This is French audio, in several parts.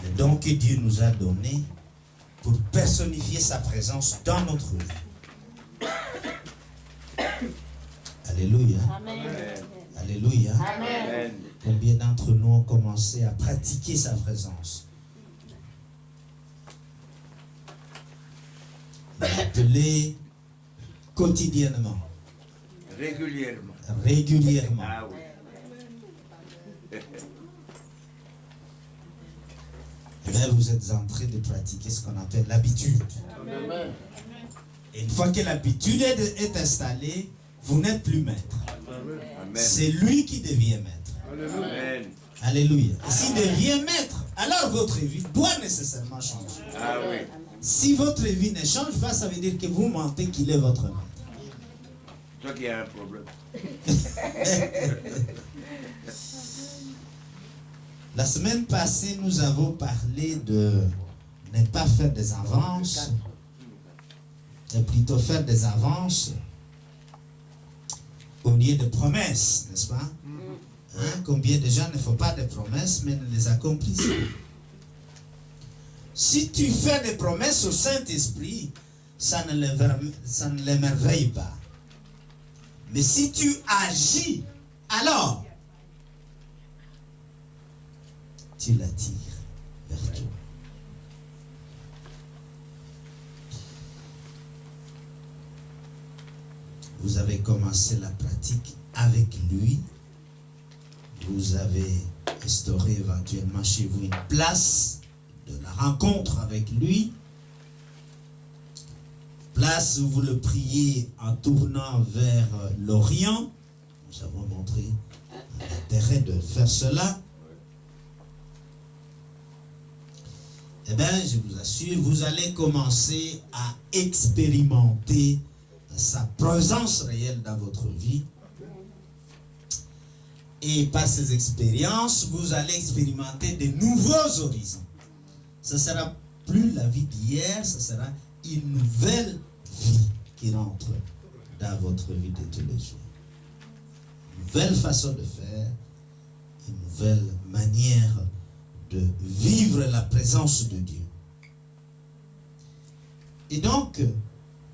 Le don que Dieu nous a donné pour personnifier sa présence dans notre vie. Alléluia. Amen. Alléluia. Amen. Combien d'entre nous ont commencé à pratiquer sa présence? L'appeler quotidiennement. Régulièrement. Régulièrement. Ah oui. Et bien, vous êtes en train de pratiquer ce qu'on appelle l'habitude. Amen. Et une fois que l'habitude est installée, vous n'êtes plus maître. Amen. C'est lui qui devient maître. Amen. Alléluia. Et s'il devient maître, alors votre vie doit nécessairement changer. Ah oui. Si votre vie ne change pas, ça veut dire que vous mentez qu'il est votre maître. C'est toi qui as un problème. La semaine passée, nous avons parlé de ne pas faire des avances, et plutôt faire des avances au lieu de promesses, n'est-ce pas? Hein? Combien de gens ne font pas de promesses, mais ne les accomplissent pas. Si tu fais des promesses au Saint-Esprit, ça ne l'émerveille pas. Mais si tu agis, alors, tu l'attires vers toi. Vous avez commencé la pratique avec lui. Vous avez instauré éventuellement chez vous une place de la rencontre avec lui. Place où vous le priez en tournant vers l'Orient. Nous avons montré l'intérêt de faire cela. Eh bien, je vous assure, vous allez commencer à expérimenter sa présence réelle dans votre vie. Et par ces expériences, vous allez expérimenter de nouveaux horizons. Ce ne sera plus la vie d'hier, ce sera une nouvelle vie qui rentre dans votre vie de tous les jours. Une nouvelle façon de faire, une nouvelle manière de vivre la présence de Dieu. Et donc,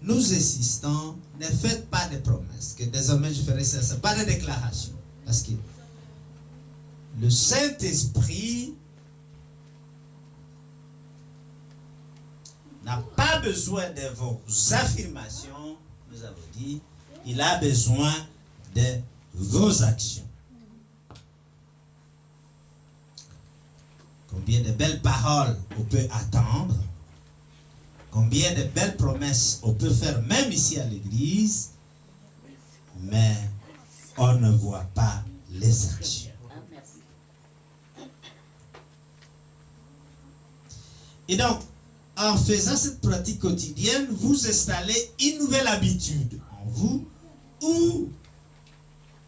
nous insistons, ne faites pas de promesses, que désormais je ferai ça, ce n'est pas de déclaration. Parce que le Saint-Esprit n'a pas besoin de vos affirmations, nous avons dit, il a besoin de vos actions. Combien de belles paroles on peut attendre, combien de belles promesses on peut faire même ici à l'église, mais on ne voit pas les actions. Et donc, en faisant cette pratique quotidienne, vous installez une nouvelle habitude en vous où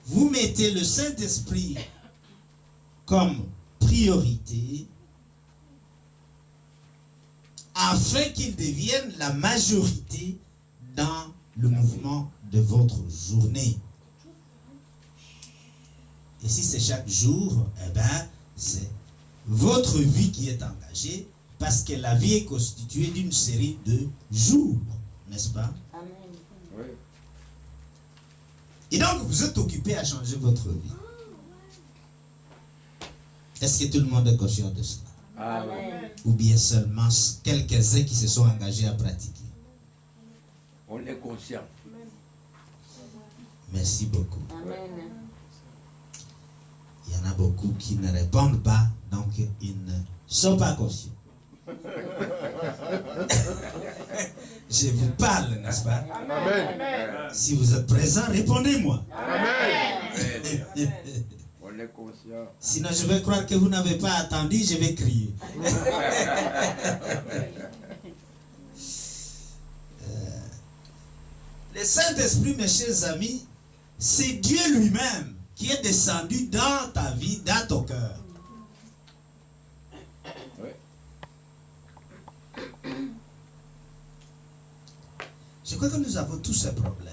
vous mettez le Saint-Esprit comme priorité afin qu'il devienne la majorité dans le mouvement de votre journée. Et si c'est chaque jour, eh bien, c'est votre vie qui est engagée, parce que la vie est constituée d'une série de jours, n'est-ce pas? Amen. Oui. Et donc, vous êtes occupé à changer votre vie. Est-ce que tout le monde est conscient de cela? Ah oui. Amen. Ou bien seulement quelques-uns qui se sont engagés à pratiquer? On est conscient. Merci beaucoup. Amen. Il y en a beaucoup qui ne répondent pas, donc ils ne sont pas conscients. Je vous parle, n'est-ce pas? Amen. Si vous êtes présent, répondez-moi. Amen. On est conscient. Sinon, je vais croire que vous n'avez pas attendu, je vais crier. Le Saint-Esprit, mes chers amis, c'est Dieu lui-même qui est descendu dans ta vie, dans ton cœur. Oui. Je crois que nous avons tous ce problème.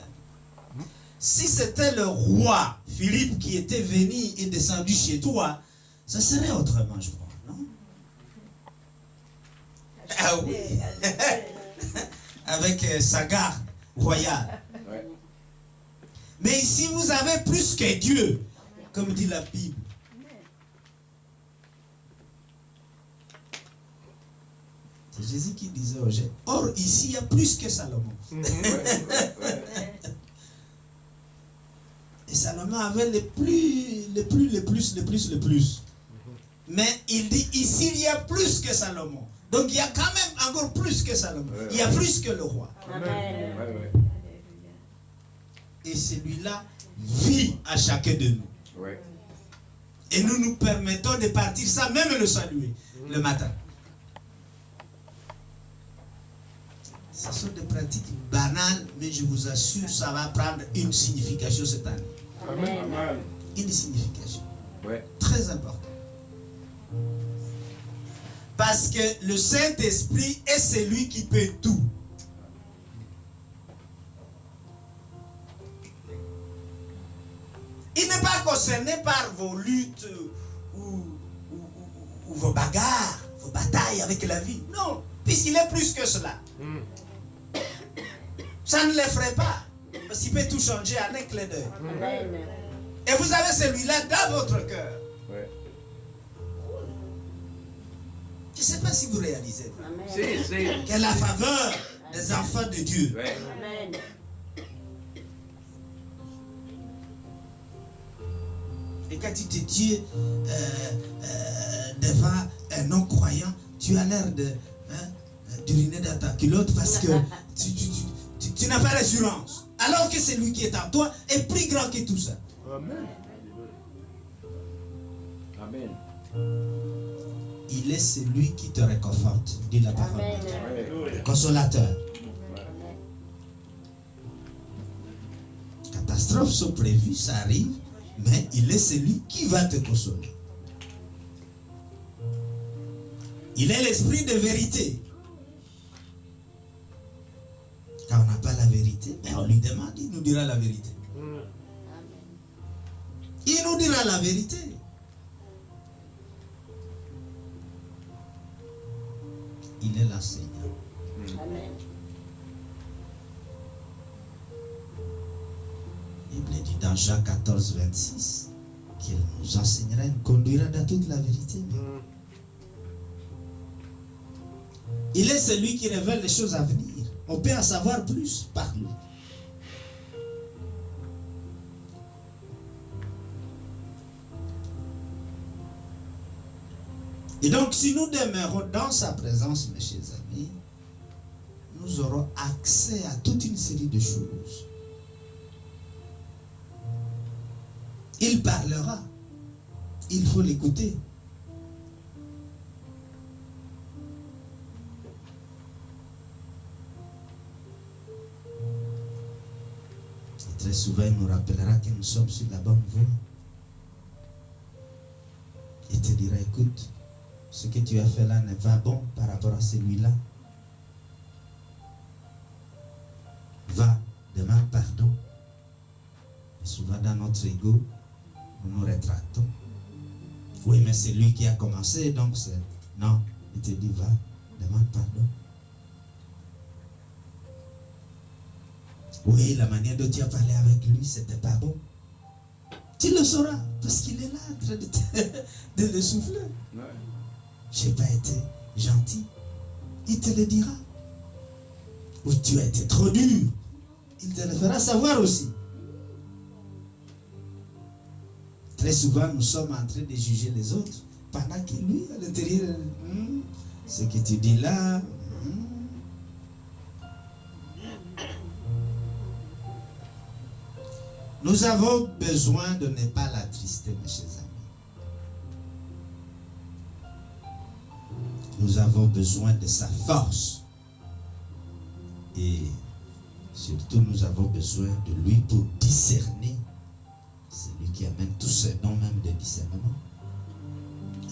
Si c'était le roi Philippe qui était venu et descendu chez toi, ça serait autrement, je crois, non? Ah oui. Avec sa garde royale. Ouais. Mais ici, vous avez plus que Dieu, comme dit la Bible. C'est Jésus qui disait aux gens, or ici, il y a plus que Salomon. Et Salomon avait le plus. Mais il dit, ici, il y a plus que Salomon. Donc, il y a quand même encore plus que Salomon. Il y a plus que le roi. Amen. Et celui-là vit à chacun de nous. Ouais. Et nous nous permettons de partir sans même le saluer le matin. Ce sont des pratiques banales, mais je vous assure, ça va prendre une signification cette année. Amen. Une signification. Ouais. Très importante. Parce que le Saint-Esprit est celui qui peut tout. Il n'est pas concerné par vos luttes ou vos bagarres, vos batailles avec la vie. Non, puisqu'il est plus que cela. Ça ne l'effraie pas. Parce qu'il peut tout changer en un clin d'œil. Et vous avez celui-là dans votre cœur. Ouais. Je ne sais pas si vous réalisez. Si. Quelle est la faveur des enfants de Dieu. Ouais. Et quand tu te tiens devant un non-croyant, tu as l'air d'uriner dans ta culotte parce que tu n'as pas l'assurance. Alors que celui qui est en toi est plus grand que tout ça. Amen. Amen. Il est celui qui te réconforte, dit la parole de Dieu. Ouais. Le consolateur. Catastrophes sont prévues, ça arrive, mais il est celui qui va te consoler. Il est l'esprit de vérité. Quand on n'a pas la vérité, mais on lui demande, il nous dira la vérité. Il nous dira la vérité. Il est l'enseignant. Amen. La Bible dit dans Jean 14, 26 qu'il nous enseignera, nous conduira dans toute la vérité. Il est celui qui révèle les choses à venir. On peut en savoir plus par lui. Et donc, si nous demeurons dans sa présence, mes chers amis, nous aurons accès à toute une série de choses. Il parlera. Il faut l'écouter. Et très souvent, il nous rappellera que nous sommes sur la bonne voie. Il te dira, écoute, ce que tu as fait là n'est pas bon par rapport à celui-là. Va, demande pardon. Et souvent dans notre ego, nous nous rétractons. Oui, mais c'est lui qui a commencé, donc c'est... Non, il te dit, va, demande pardon. Oui, la manière dont tu as parlé avec lui, c'était pas bon. Tu le sauras, parce qu'il est là en train de le souffler. Ouais. Je n'ai pas été gentil. Il te le dira. Ou tu as été trop dur. Il te le fera savoir aussi. Très souvent, nous sommes en train de juger les autres, pendant que lui, à l'intérieur, ce que tu dis là, Nous avons besoin de ne pas l'attrister, mes chers amis. Nous avons besoin de sa force. Et surtout, nous avons besoin de lui pour discerner. C'est lui qui amène tous ces dons même de discernement.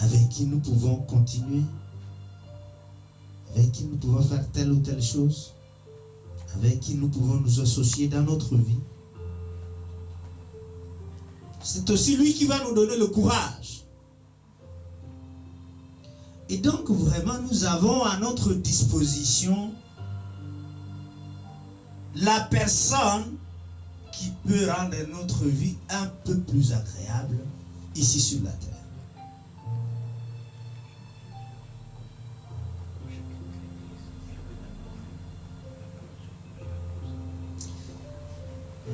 Avec qui nous pouvons continuer. Avec qui nous pouvons faire telle ou telle chose. Avec qui nous pouvons nous associer dans notre vie. C'est aussi lui qui va nous donner le courage. Et donc vraiment nous avons à notre disposition la personne qui peut rendre notre vie un peu plus agréable ici sur la terre.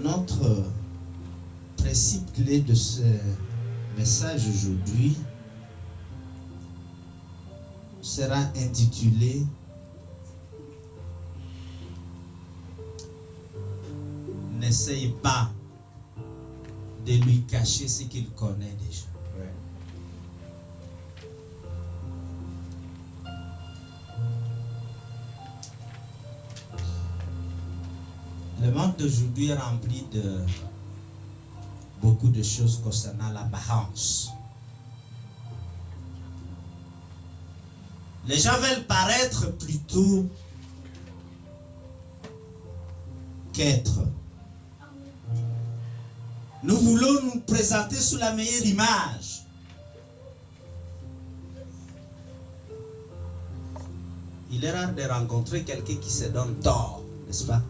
Notre principe clé de ce message aujourd'hui sera intitulé « N'essaye pas de lui cacher ce qu'il connaît déjà. » Le monde d'aujourd'hui est rempli de beaucoup de choses concernant l'apparence. Les gens veulent paraître plutôt qu'être. Nous voulons nous présenter sous la meilleure image. Il est rare de rencontrer quelqu'un qui se donne tort, n'est-ce pas?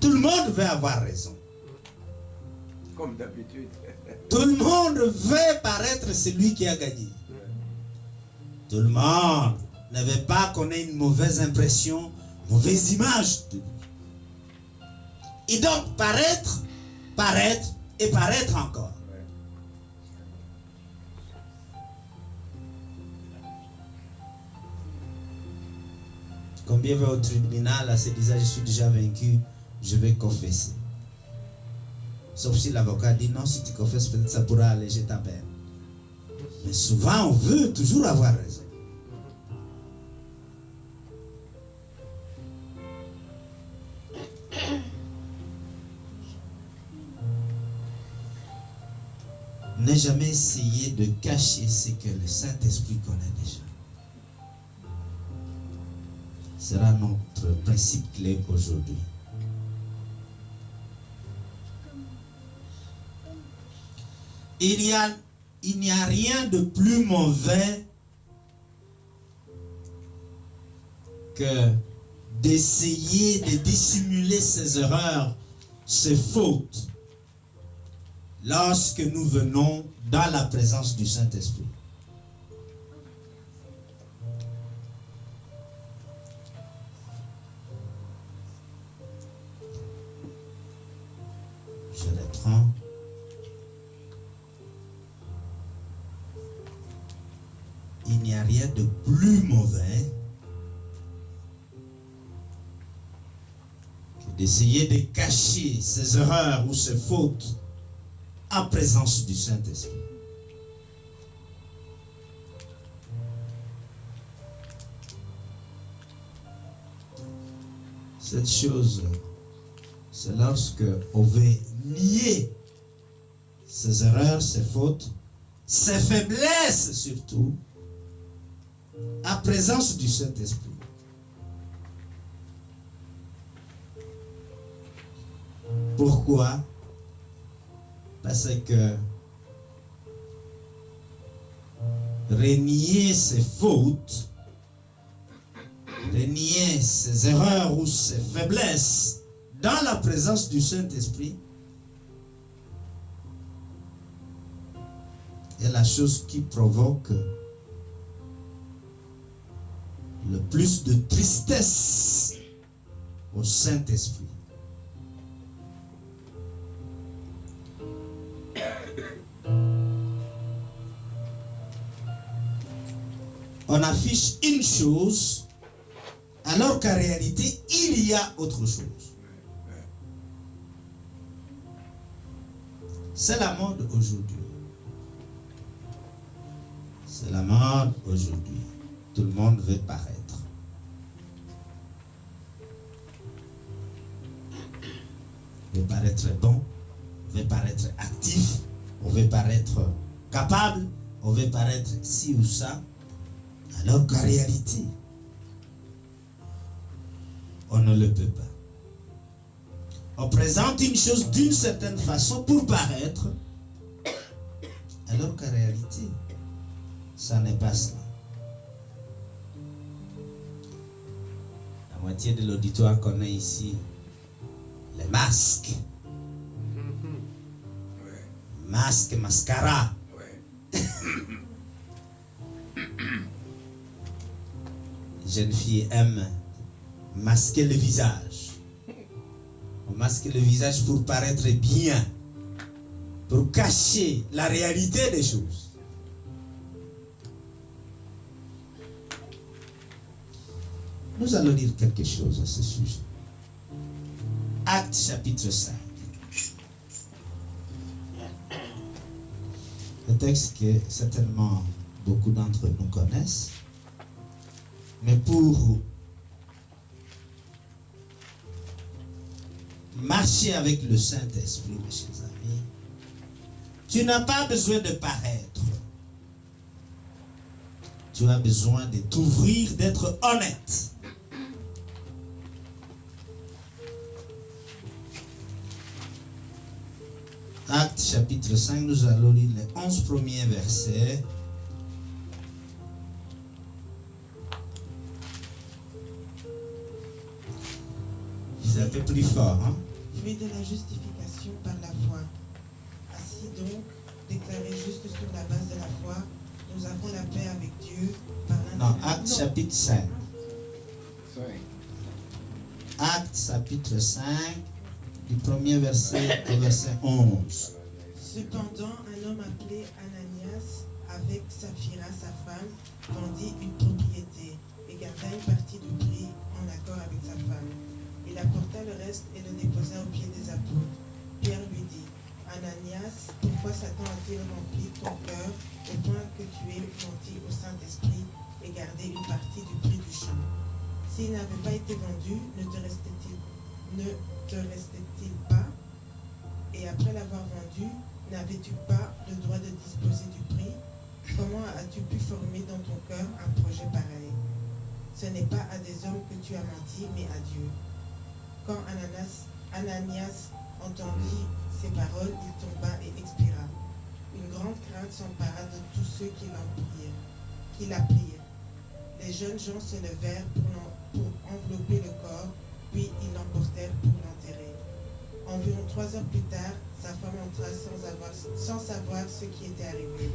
Tout le monde veut avoir raison. Comme d'habitude. Tout le monde veut paraître celui qui a gagné. Tout le monde ne veut pas qu'on ait une mauvaise impression, mauvaise image de lui. Et donc paraître, paraître et paraître encore. Combien va au tribunal à se disant je suis déjà vaincu, je vais confesser. Sauf si l'avocat dit non, si tu confesses, peut-être ça pourra alléger ta peine. Mais souvent, on veut toujours avoir raison. Ne jamais essayer de cacher ce que le Saint-Esprit connaît déjà. Sera notre principe clé aujourd'hui. Il n'y a rien de plus mauvais que d'essayer de dissimuler ses erreurs, ses fautes, lorsque nous venons dans la présence du Saint-Esprit. Je reprends. Il n'y a rien de plus mauvais que d'essayer de cacher ses erreurs ou ses fautes en présence du Saint-Esprit. Cette chose, c'est lorsque on veut nier ses erreurs, ses fautes, ses faiblesses surtout, en présence du Saint-Esprit. Pourquoi? Parce que renier ses fautes, renier ses erreurs ou ses faiblesses dans la présence du Saint-Esprit est la chose qui provoque le plus de tristesse au Saint-Esprit. On affiche une chose, alors qu'en réalité, il y a autre chose. C'est la mode aujourd'hui. C'est la mode aujourd'hui. Tout le monde veut paraître. On veut paraître bon, on veut paraître actif, on veut paraître capable, on veut paraître ci ou ça, alors qu'en réalité, on ne le peut pas. On présente une chose d'une certaine façon pour paraître, alors qu'en réalité, Ça n'est pas cela. La moitié de l'auditoire connaît ici les masques. Ouais. Masque, mascara. Ouais. Les jeunes filles aiment masquer le visage. On masque le visage pour paraître bien, pour cacher la réalité des choses. Nous allons dire quelque chose à ce sujet. Actes chapitre 5. Le texte que certainement beaucoup d'entre nous connaissent. Mais pour marcher avec le Saint-Esprit, mes chers amis, tu n'as pas besoin de paraître. Tu as besoin de t'ouvrir, d'être honnête. Actes chapitre 5, nous allons lire les 11 premiers versets. C'est un peu plus fort, hein? Fruit de la justification par la foi. Ainsi donc, déclarés justes sur la base de la foi, nous avons la paix avec Dieu par Non, l'intermédiaire. Actes chapitre 5. Ouais. Actes chapitre 5, du premier verset au verset 11. Cependant, un homme appelé Ananias, avec Saphira, sa femme, vendit une propriété et garda une partie du prix en accord avec sa femme. Il apporta le reste et le déposa aux pieds des apôtres. Pierre lui dit, Ananias, pourquoi Satan a-t-il rempli ton cœur au point que tu aies menti au Saint-Esprit et gardé une partie du prix du champ? S'il n'avait pas été vendu, ne te restait-il pas? Et après l'avoir vendu, n'avais-tu pas le droit de disposer du prix? Comment as-tu pu former dans ton cœur un projet pareil? Ce n'est pas à des hommes que tu as menti, mais à Dieu. Quand Ananias entendit ces paroles, il tomba et expira. Une grande crainte s'empara de tous ceux qui la prirent. Les jeunes gens se levèrent pour envelopper le corps, puis ils l'emportèrent pour l'enterrer. Environ 3 heures plus tard, sa femme entra sans savoir ce qui était arrivé.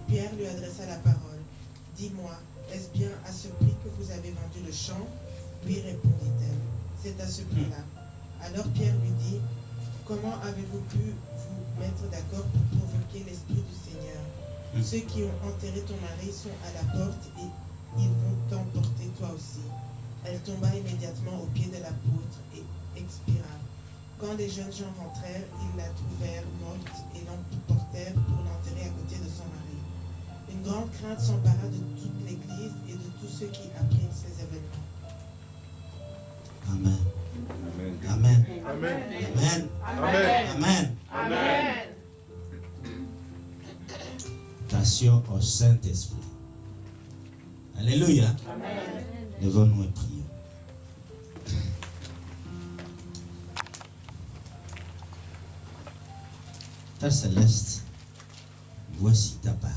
Pierre lui adressa la parole. « Dis-moi, est-ce bien à ce prix que vous avez vendu le champ ?» Oui, répondit-elle. « C'est à ce prix-là. » Alors Pierre lui dit, « Comment avez-vous pu vous mettre d'accord pour provoquer l'Esprit du Seigneur? Ceux qui ont enterré ton mari sont à la porte et ils vont t'emporter toi aussi. » Elle tomba immédiatement aux pieds de l'apôtre et expira. Quand les jeunes gens rentrèrent, ils la trouvèrent morte et l'emportèrent pour l'enterrer à côté de son mari. Une grande crainte s'empara de toute l'Église et de tous ceux qui apprirent ces événements. Amen. Amen. Amen. Amen. Amen. Amen. Amen. Amen. Attention au Saint-Esprit. Alléluia. Levons-nous et prions. Père Céleste, voici ta parole.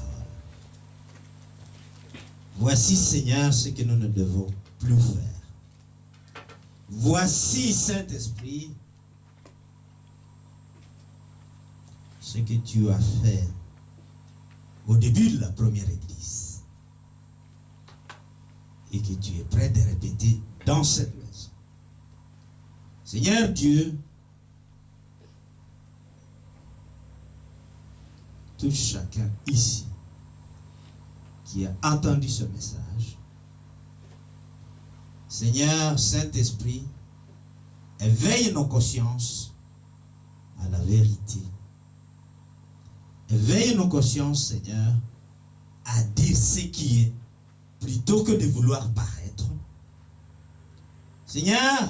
Voici, Seigneur, ce que nous ne devons plus faire. Voici, Saint-Esprit, ce que tu as fait au début de la première église et que tu es prêt de répéter dans cette maison. Seigneur Dieu, touche chacun ici qui a entendu ce message. Seigneur Saint-Esprit, éveille nos consciences à la vérité. Éveille nos consciences, Seigneur, à dire ce qui est, plutôt que de vouloir paraître. Seigneur,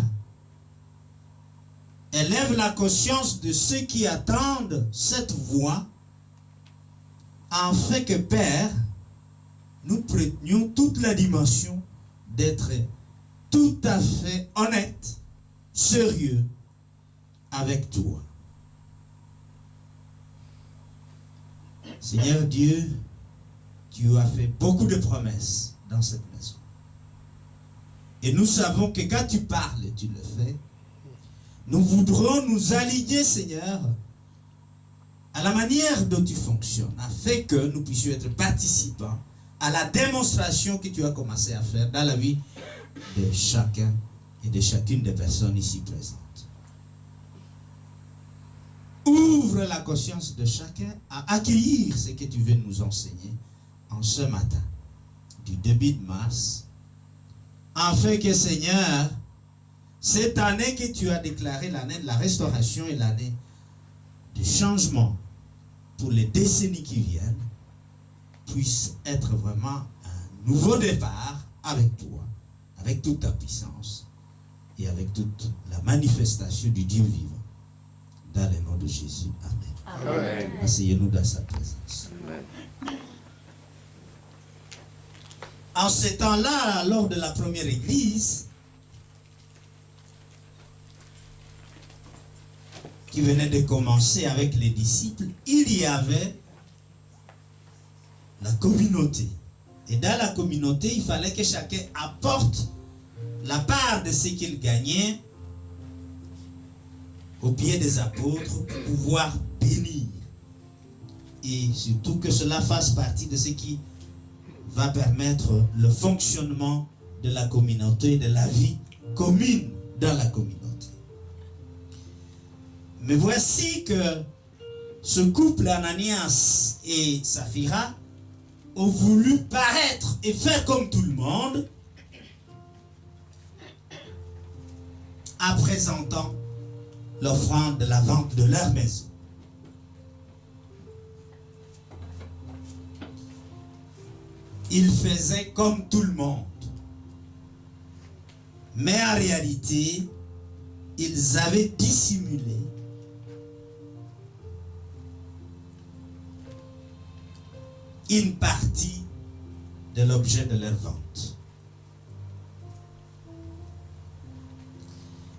élève la conscience de ceux qui attendent cette voix, afin que, Père, nous prenions toute la dimension d'être tout à fait honnête, sérieux avec toi. Seigneur Dieu, tu as fait beaucoup de promesses dans cette maison. Et nous savons que quand tu parles, tu le fais. Nous voudrons nous aligner, Seigneur, à la manière dont tu fonctionnes, afin que nous puissions être participants à la démonstration que tu as commencé à faire dans la vie de chacun et de chacune des personnes ici présentes. Ouvre la conscience de chacun à accueillir ce que tu veux nous enseigner en ce matin, du début de mars, afin que, Seigneur, cette année que tu as déclarée, l'année de la restauration et l'année de changement pour les décennies qui viennent, puisse être vraiment un nouveau départ avec toi, avec toute ta puissance et avec toute la manifestation du Dieu vivant. Dans le nom de Jésus. Amen. Amen. Asseyez-nous dans sa présence. Amen. En ce temps-là, lors de la première église, qui venait de commencer avec les disciples, il y avait la communauté. Et dans la communauté, il fallait que chacun apporte la part de ce qu'il gagnait au pied des apôtres pour pouvoir bénir. Et surtout que cela fasse partie de ce qui va permettre le fonctionnement de la communauté, de la vie commune dans la communauté. Mais voici que ce couple Ananias et Saphira ont voulu paraître et faire comme tout le monde en présentant l'offrande de la vente de leur maison. Ils faisaient comme tout le monde. Mais en réalité, ils avaient dissimulé une partie de l'objet de leur vente.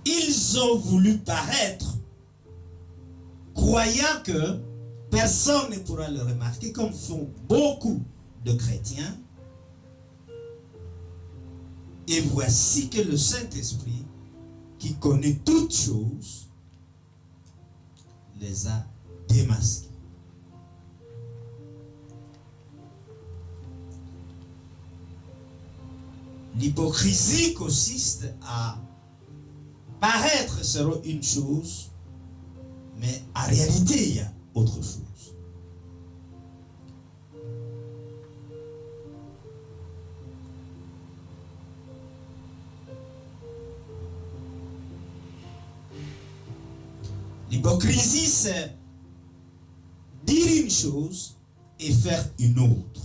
Ils ont voulu paraître, croyant que personne ne pourra le remarquer, comme font beaucoup de chrétiens. Et voici que le Saint-Esprit, qui connaît toutes choses, les a démasqués. L'hypocrisie consiste à paraître selon une chose, mais en réalité, il y a autre chose. L'hypocrisie, c'est dire une chose et faire une autre.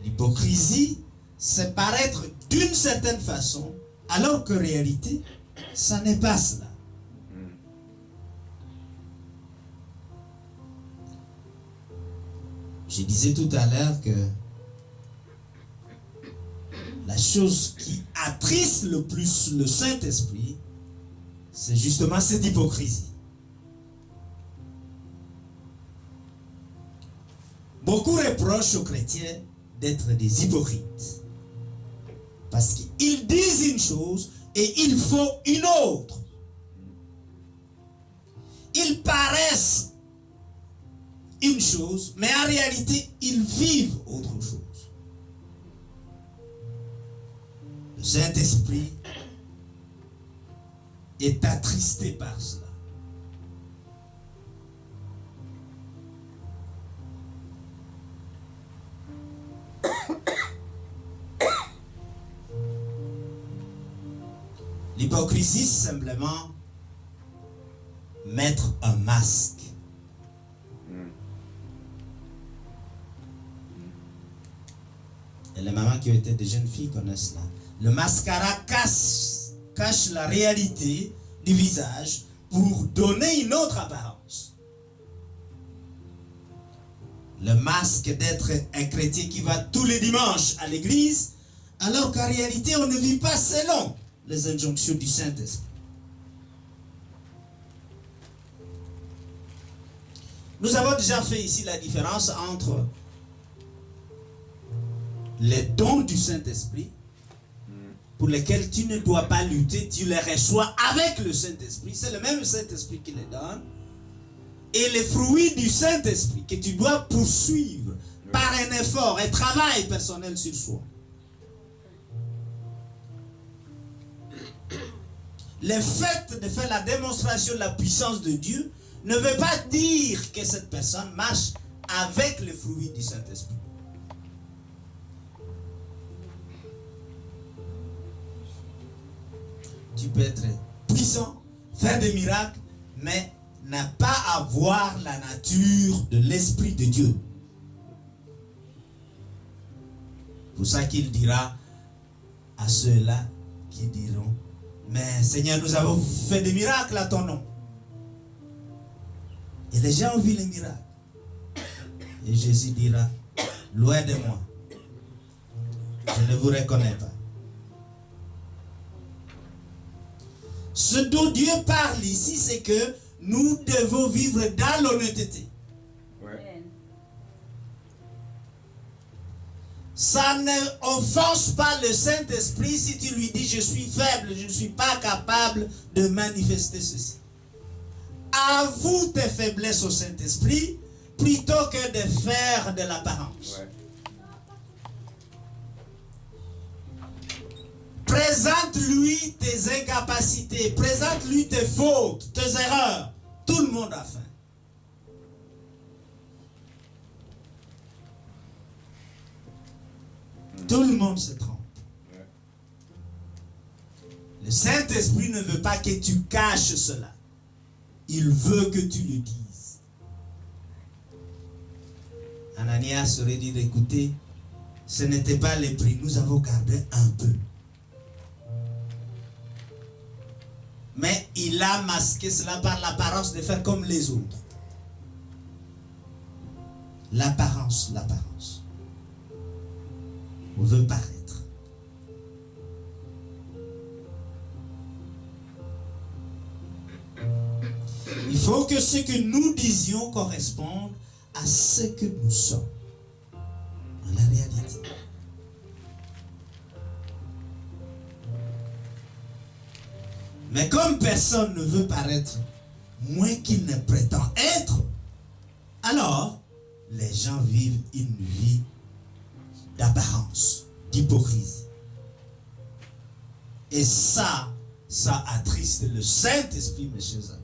L'hypocrisie, c'est paraître d'une certaine façon, alors qu'en réalité, ça n'est pas cela. Je disais tout à l'heure que la chose qui attriste le plus le Saint-Esprit, c'est justement cette hypocrisie. Beaucoup reprochent aux chrétiens d'être des hypocrites. Parce qu'ils disent une chose et ils font une autre. Ils paraissent une chose, mais en réalité, ils vivent autre chose. Le Saint-Esprit est attristé par cela. L'hypocrisie, c'est simplement mettre un masque. Et les mamans qui ont été des jeunes filles connaissent cela. Le mascara cache la réalité du visage pour donner une autre apparence. Le masque d'être un chrétien qui va tous les dimanches à l'église, alors qu'en réalité, on ne vit pas selon les injonctions du Saint-Esprit. Nous avons déjà fait ici la différence entre les dons du Saint-Esprit, pour lesquels tu ne dois pas lutter, tu les reçois avec le Saint-Esprit. C'est le même Saint-Esprit qui les donne. Et les fruits du Saint-Esprit que tu dois poursuivre par un effort, un travail personnel sur soi. Le fait de faire la démonstration de la puissance de Dieu ne veut pas dire que cette personne marche avec les fruits du Saint-Esprit. Tu peux être puissant, faire des miracles, mais ne pas avoir la nature de l'Esprit de Dieu. C'est pour ça qu'il dira à ceux-là qui diront, mais Seigneur, nous avons fait des miracles à ton nom. Et les gens ont vu les miracles. Et Jésus dira, loin de moi, je ne vous reconnais pas. Ce dont Dieu parle ici, c'est que nous devons vivre dans l'honnêteté. Ouais. Ça ne offense pas le Saint-Esprit si tu lui dis je suis faible, je ne suis pas capable de manifester ceci. Avoue tes faiblesses au Saint-Esprit plutôt que de faire de l'apparence. Ouais. Présente-lui tes incapacités, présente-lui tes fautes, tes erreurs. Tout le monde a faim. Tout le monde se trompe. Ouais. Le Saint-Esprit ne veut pas que tu caches cela. Il veut que tu le dises. Ananias aurait dit, écoutez, ce n'était pas les prix, nous avons gardé un peu. Mais il a masqué cela par l'apparence de faire comme les autres. L'apparence, l'apparence. On veut paraître. Il faut que ce que nous disions corresponde à ce que nous sommes. Dans la réalité. Mais comme personne ne veut paraître moins qu'il ne prétend être, alors les gens vivent une vie d'apparence, d'hypocrisie. Et ça attriste le Saint-Esprit, mes chers amis.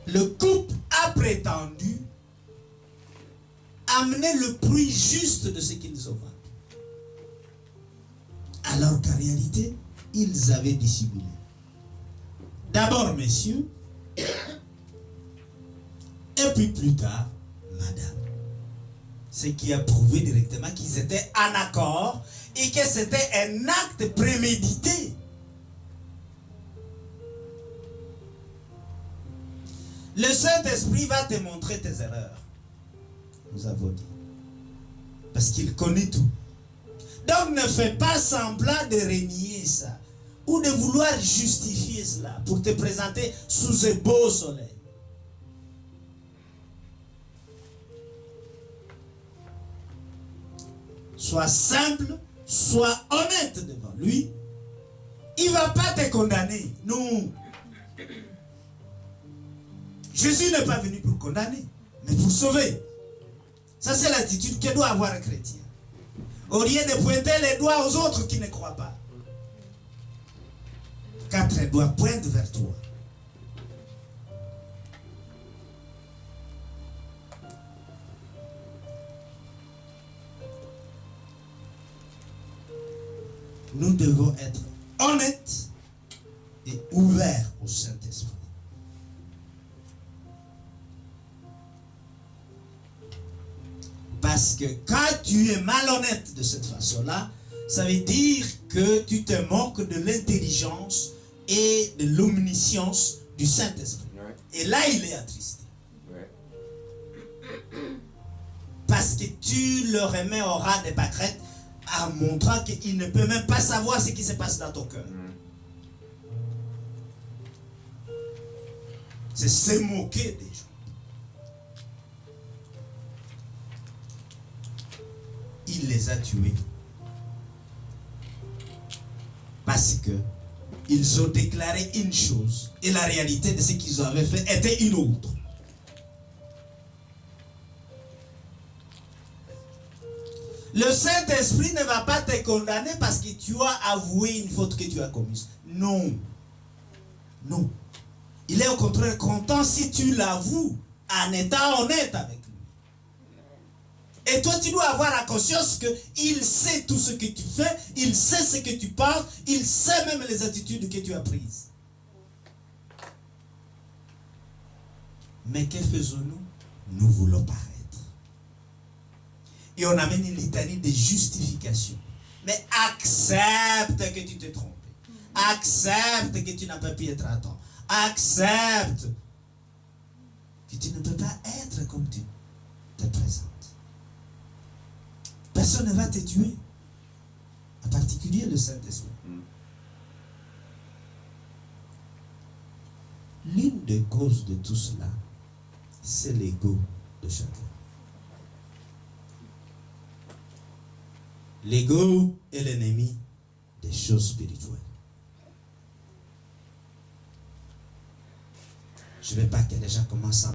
Le couple a prétendu amener le prix juste de ce qu'ils ont vendu. Alors qu'en réalité, ils avaient dissimulé. D'abord, messieurs, et puis plus tard, madame. Ce qui a prouvé directement qu'ils étaient en accord et que c'était un acte prémédité. Le Saint-Esprit va te montrer tes erreurs. Nous avons dit. Parce qu'il connaît tout. Donc ne fais pas semblant de renier ça. Ou de vouloir justifier cela pour te présenter sous un beau soleil. Sois simple, sois honnête devant lui. Il ne va pas te condamner. Non. Jésus n'est pas venu pour condamner, mais pour sauver. Ça, c'est l'attitude que doit avoir un chrétien. Au lieu de pointer les doigts aux autres qui ne croient pas. 4 doigts pointent vers toi. Nous devons être honnêtes et ouverts au Saint-Esprit. Parce que quand tu es malhonnête de cette façon-là, ça veut dire que tu te moques de l'intelligence et de l'omniscience du Saint-Esprit. Ouais. Et là, il est attristé. Ouais. Parce que tu le remets au ras des pâquerettes en montrant qu'il ne peut même pas savoir ce qui se passe dans ton cœur. C'est se moquer des gens. Il les a tués parce que ils ont déclaré une chose et la réalité de ce qu'ils avaient fait était une autre. Le Saint-Esprit ne va pas te condamner parce que tu as avoué une faute que tu as commise. Non. Non. Il est au contraire content si tu l'avoues en étant honnête avec lui. Et toi, tu dois avoir la conscience qu'il sait tout ce que tu fais, il sait ce que tu penses, il sait même les attitudes que tu as prises. Mais que faisons-nous? Nous voulons paraître. Et on amène une litanie de justification. Mais accepte que tu t'es trompé. Accepte que tu n'as pas pu être à temps. Accepte que tu ne peux pas être comme tu te présentes. Personne ne va te tuer. En particulier le Saint-Esprit. L'une des causes de tout cela, c'est l'ego de chacun. L'ego est l'ennemi des choses spirituelles. Je ne veux pas que les gens commencent à